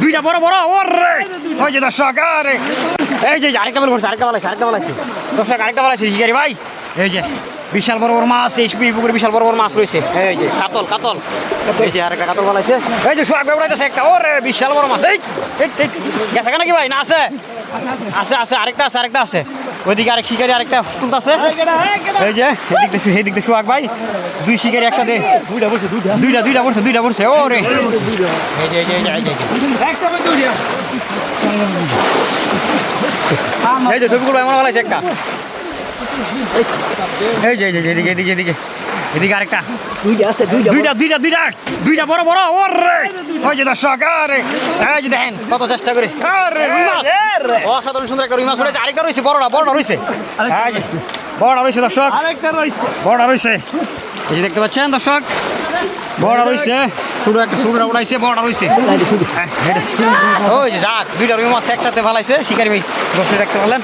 দুইটা বড় বড় ওরে ওই যে দর্শক আরে এই যে আরেকটা বল আরেকটা বলাইছে দর্শক আরেকটা বলাইছে শিকারি ভাই এই যে বিশাল বড় বড় মাছ এই পুকুরে বিশাল বড় বড় মাছ রয়েছে এই যে কাতল এই যে আরেকটা কাতল বলাইছে এই যে সোহাগ বেবড়াইতেছে একটা ওরে বিশাল বড় মাছ এই গেছে নাকি ভাই না আছে আছে আরেকটা আছে ওইদিকে আরেক শিকারি আরেকটা তুলতেছে এই যে এদিক দেখি সোহাগ ভাই দুই শিকারি একটা দে দুইটা পড়ছে ওরে এই যে ছবিগুলো এমন বলাইছে একটা এই যে এদিকে আরেকটা দুইটা বড় বড় ওরে ওই যে দর্শক আরে এই যে দেখেন কত চেষ্টা করে আরে রুই মাছ অসাধারণ সুন্দর একটা রুই মাছ উঠেছে আরেকটা রয়েছে বড়টা রয়েছে দর্শক বড়টা রয়েছে এই যে দেখতে পাচ্ছেন দর্শক বড়টা রয়েছে ছোটটা উড়াইছে বড়টা রয়েছে ওই যে যাক দুইটা রুই মাছ একসাথে ভালাইছে শিকারি ভাই দর্শক দেখতে পারলেন।